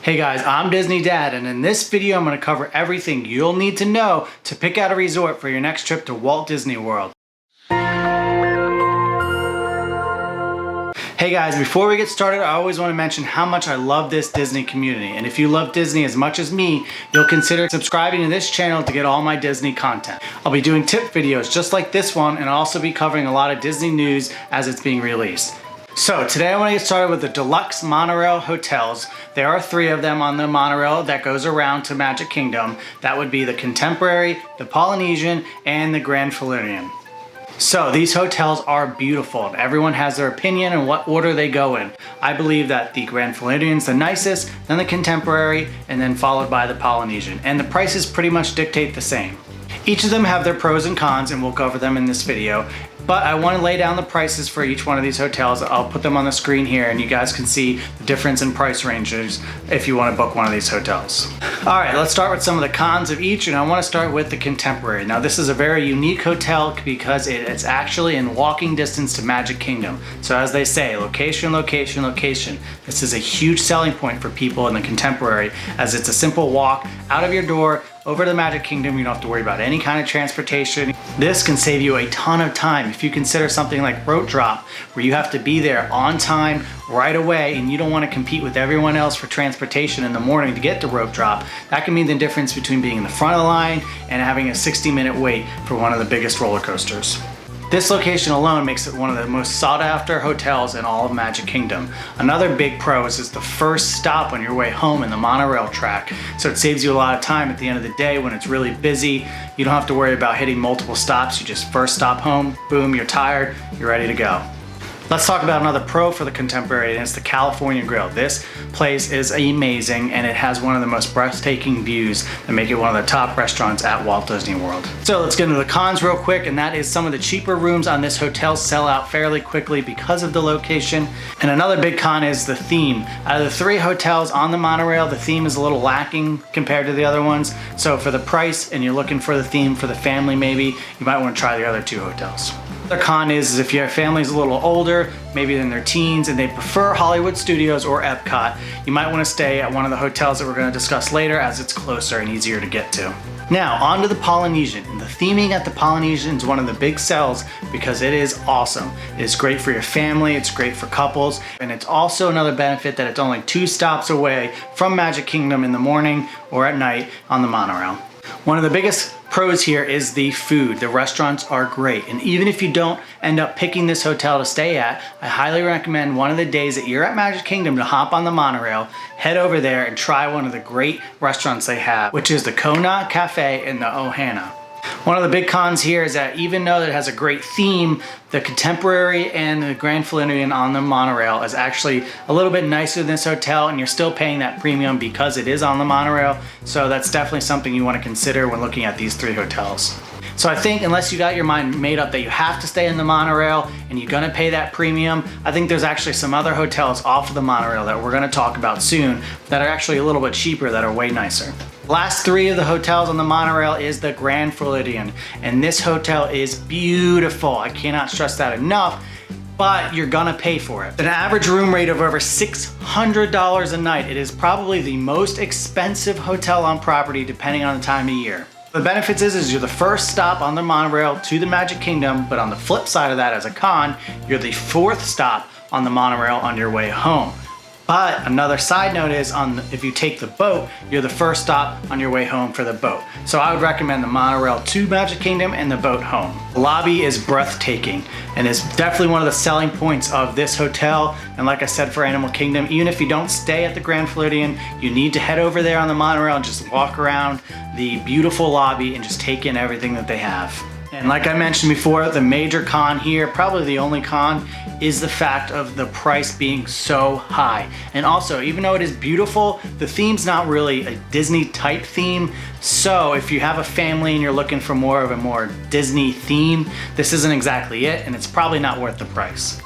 Hey guys, I'm Disney Dad, and in this video I'm going to cover everything you'll need to know to pick out a resort for your next trip to Walt Disney World. Hey guys, before we get started, I always want to mention how much I love this Disney community. And if you love Disney as much as me, you'll consider subscribing to this channel to get all my Disney content. I'll be doing tip videos just like this one, and I'll also be covering a lot of Disney news as it's being released. So today I want to get started with the deluxe monorail hotels. There are 3 of them on the monorail that goes around to Magic Kingdom. That would be the Contemporary, the Polynesian, and the Grand Floridian. So these hotels are beautiful. Everyone has their opinion on what order they go in. I believe that the Grand Floridian's the nicest, then the Contemporary, and then followed by the Polynesian. And the prices pretty much dictate the same. Each of them have their pros and cons, and we'll cover them in this video. But I want to lay down the prices for each one of these hotels. I'll put them on the screen here and you guys can see the difference in price ranges if you want to book one of these hotels. All right, let's start with some of the cons of each, and I want to start with the Contemporary. Now this is a very unique hotel because it's actually in walking distance to Magic Kingdom. So as they say, location, location, location. This is a huge selling point for people in the Contemporary, as it's a simple walk out of your door over to the Magic Kingdom. You don't have to worry about any kind of transportation. This can save you a ton of time. If you consider something like boat drop, where you have to be there on time right away and you don't want to compete with everyone else for transportation in the morning to get to rope drop, that can mean the difference between being in the front of the line and having a 60-minute wait for one of the biggest roller coasters. This location alone makes it one of the most sought after hotels in all of Magic Kingdom. Another big pro is the first stop on your way home in the monorail track. So it saves you a lot of time at the end of the day when it's really busy. You don't have to worry about hitting multiple stops. You just first stop home, boom, you're tired, you're ready to go. Let's talk about another pro for the Contemporary, and it's the California Grill. This place is amazing, and it has one of the most breathtaking views that make it one of the top restaurants at Walt Disney World. So let's get into the cons real quick, and that is some of the cheaper rooms on this hotel sell out fairly quickly because of the location. And another big con is the theme. Out of the 3 hotels on the monorail, the theme is a little lacking compared to the other ones. So for the price, and you're looking for the theme for the family maybe, you might want to try the other 2 hotels. The con is if your family's a little older, maybe in their teens, and they prefer Hollywood Studios or Epcot, you might want to stay at one of the hotels that we're going to discuss later, as it's closer and easier to get to. Now, on to the Polynesian. And the theming at the Polynesian is one of the big sells because it is awesome. It is great for your family, it's great for couples, and it's also another benefit that it's only 2 stops away from Magic Kingdom in the morning or at night on the monorail. One of the biggest pros here is the food. The restaurants are great, and even if you don't end up picking this hotel to stay at, I highly recommend one of the days that you're at Magic Kingdom to hop on the monorail, head over there and try one of the great restaurants they have, which is the Kona Cafe and the Ohana. One of the big cons here is that even though it has a great theme, the Contemporary and the Grand Floridian on the monorail is actually a little bit nicer than this hotel, and you're still paying that premium because it is on the monorail. So that's definitely something you want to consider when looking at these 3 hotels. So I think unless you got your mind made up that you have to stay in the monorail and you're gonna pay that premium, I think there's actually some other hotels off of the monorail that we're gonna talk about soon that are actually a little bit cheaper, that are way nicer. Last 3 of the hotels on the monorail is the Grand Floridian, and this hotel is beautiful. I cannot stress that enough, but you're gonna pay for it. An average room rate of over $600 a night. It is probably the most expensive hotel on property depending on the time of year. The benefits is you're the first stop on the monorail to the Magic Kingdom, but on the flip side of that, as a con, you're the 4th stop on the monorail on your way home. But another side note is if you take the boat, you're the first stop on your way home for the boat. So I would recommend the monorail to Magic Kingdom and the boat home. The lobby is breathtaking and is definitely one of the selling points of this hotel. And like I said, for Animal Kingdom, even if you don't stay at the Grand Floridian, you need to head over there on the monorail and just walk around the beautiful lobby and just take in everything that they have. And like I mentioned before, the major con here, probably the only con, is the fact of the price being so high. And also, even though it is beautiful, the theme's not really a Disney type theme. So if you have a family and you're looking for more of a more Disney theme, this isn't exactly it, and it's probably not worth the price.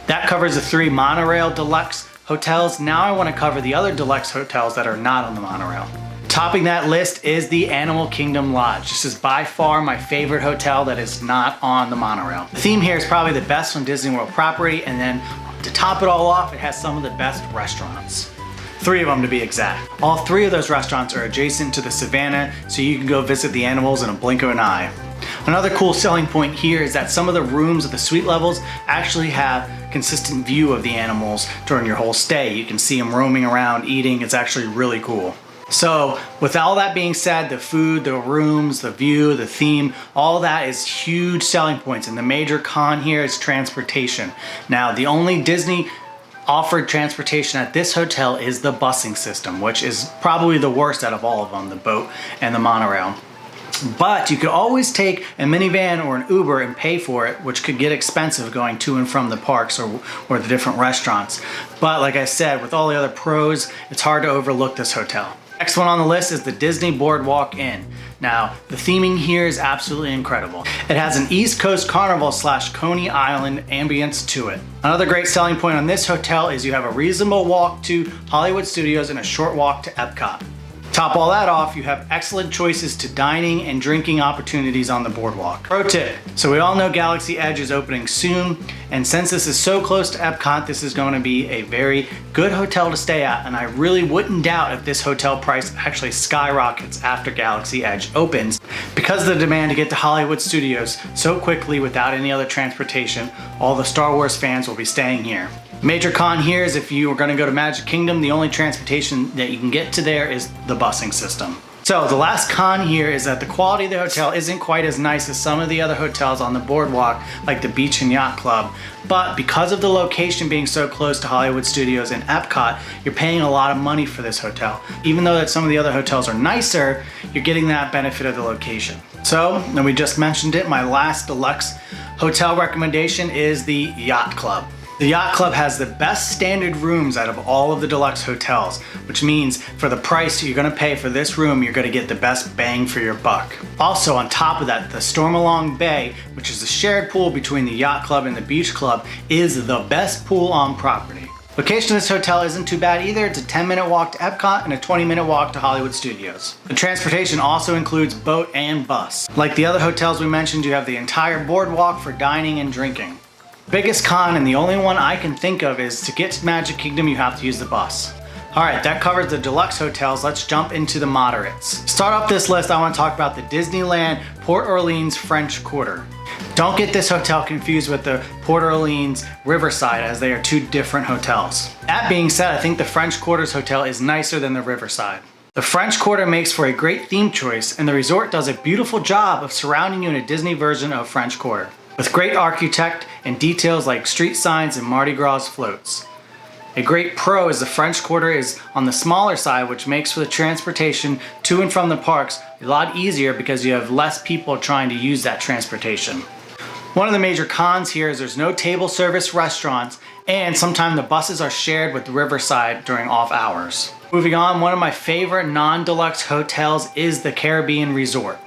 That covers the 3 monorail deluxe hotels. Now I want to cover the other deluxe hotels that are not on the monorail. Topping that list is the Animal Kingdom Lodge. This is by far my favorite hotel that is not on the monorail. The theme here is probably the best from Disney World property, and then to top it all off, it has some of the best restaurants. 3 of them to be exact. All 3 of those restaurants are adjacent to the savannah, so you can go visit the animals in a blink of an eye. Another cool selling point here is that some of the rooms at the suite levels actually have consistent view of the animals during your whole stay. You can see them roaming around, eating. It's actually really cool. So with all that being said, the food, the rooms, the view, the theme, all that is huge selling points. And the major con here is transportation. Now, the only Disney offered transportation at this hotel is the busing system, which is probably the worst out of all of them, the boat and the monorail. But you could always take a minivan or an Uber and pay for it, which could get expensive going to and from the parks or the different restaurants. But like I said, with all the other pros, it's hard to overlook this hotel. Next one on the list is the Disney BoardWalk Inn. Now, the theming here is absolutely incredible. It has an East Coast Carnival / Coney Island ambience to it. Another great selling point on this hotel is you have a reasonable walk to Hollywood Studios and a short walk to Epcot. Top all that off, you have excellent choices to dining and drinking opportunities on the boardwalk. Pro tip, so we all know Galaxy Edge is opening soon, and since this is so close to Epcot, this is going to be a very good hotel to stay at, and I really wouldn't doubt if this hotel price actually skyrockets after Galaxy Edge opens. Because of the demand to get to Hollywood Studios so quickly without any other transportation, all the Star Wars fans will be staying here. Major con here is if you are going to go to Magic Kingdom, the only transportation that you can get to there is the busing system. So the last con here is that the quality of the hotel isn't quite as nice as some of the other hotels on the boardwalk, like the Beach and Yacht Club. But because of the location being so close to Hollywood Studios and Epcot, you're paying a lot of money for this hotel. Even though that some of the other hotels are nicer, you're getting that benefit of the location. So, and we just mentioned it, my last deluxe hotel recommendation is the Yacht Club. The Yacht Club has the best standard rooms out of all of the deluxe hotels, which means for the price you're going to pay for this room, you're going to get the best bang for your buck. Also, on top of that, the Stormalong Bay, which is a shared pool between the Yacht Club and the Beach Club, is the best pool on property. Location of this hotel isn't too bad either. It's a 10-minute walk to Epcot and a 20-minute walk to Hollywood Studios. The transportation also includes boat and bus. Like the other hotels we mentioned, you have the entire boardwalk for dining and drinking. Biggest con, and the only one I can think of, is to get to Magic Kingdom you have to use the bus. Alright, that covers the deluxe hotels. Let's jump into the moderates. To start off this list, I want to talk about the Disneyland Port Orleans French Quarter. Don't get this hotel confused with the Port Orleans Riverside, as they are 2 different hotels. That being said, I think the French Quarter's hotel is nicer than the Riverside. The French Quarter makes for a great theme choice, and the resort does a beautiful job of surrounding you in a Disney version of French Quarter, with great architect and details like street signs and Mardi Gras floats. A great pro is the French Quarter is on the smaller side, which makes for the transportation to and from the parks a lot easier because you have less people trying to use that transportation. One of the major cons here is there's no table service restaurants, and sometimes the buses are shared with Riverside during off hours. Moving on, one of my favorite non-deluxe hotels is the Caribbean Resort.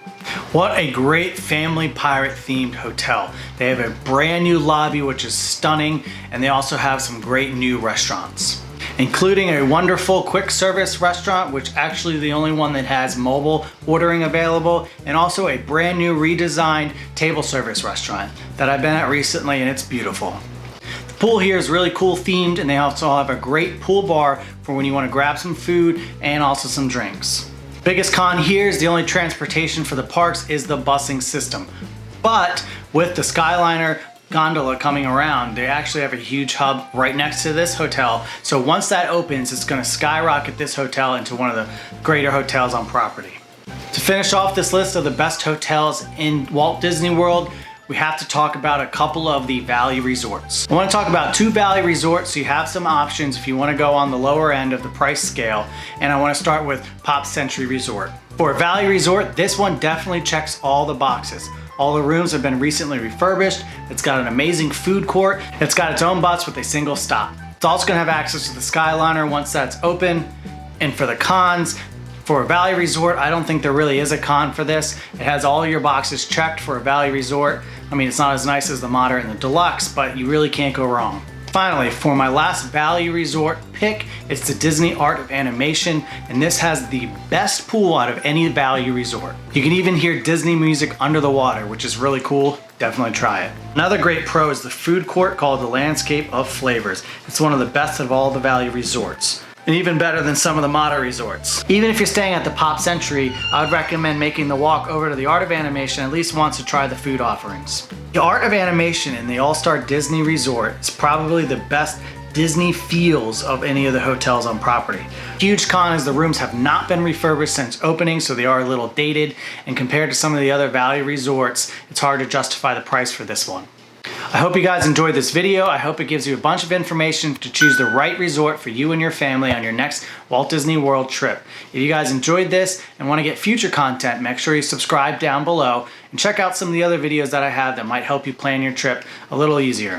What a great family pirate themed hotel. They have a brand new lobby which is stunning, and they also have some great new restaurants, including a wonderful quick service restaurant, which actually the only one that has mobile ordering available, and also a brand new redesigned table service restaurant that I've been at recently, and it's beautiful. The pool here is really cool themed, and they also have a great pool bar for when you want to grab some food and also some drinks. Biggest con here is the only transportation for the parks is the busing system. But with the Skyliner gondola coming around, they actually have a huge hub right next to this hotel. So once that opens, it's going to skyrocket this hotel into one of the greater hotels on property. To finish off this list of the best hotels in Walt Disney World, we have to talk about a couple of the Valley resorts. I want to talk about 2 Valley resorts so you have some options if you want to go on the lower end of the price scale, and I want to start with Pop Century Resort. For a Valley resort, this one definitely checks all the boxes. All the rooms have been recently refurbished, it's got an amazing food court, it's got its own bus with a single stop. It's also going to have access to the Skyliner once that's open. And for the cons, for a Valley resort, I don't think there really is a con for this. It has all your boxes checked for a Valley resort. I mean, it's not as nice as the Moderate and the Deluxe, but you really can't go wrong. Finally, for my last Valley resort pick, it's the Disney Art of Animation, and this has the best pool out of any Valley resort. You can even hear Disney music under the water, which is really cool. Definitely try it. Another great pro is the food court called the Landscape of Flavors. It's one of the best of all the Valley resorts. and even better than some of the modern resorts. Even if you're staying at the Pop Century, I would recommend making the walk over to the Art of Animation at least once to try the food offerings. The Art of Animation in the All-Star Disney Resort is probably the best Disney feels of any of the hotels on property. Huge con is the rooms have not been refurbished since opening, so they are a little dated, and compared to some of the other value resorts, it's hard to justify the price for this one. I hope you guys enjoyed this video. I hope it gives you a bunch of information to choose the right resort for you and your family on your next Walt Disney World trip. If you guys enjoyed this and want to get future content, make sure you subscribe down below and check out some of the other videos that I have that might help you plan your trip a little easier.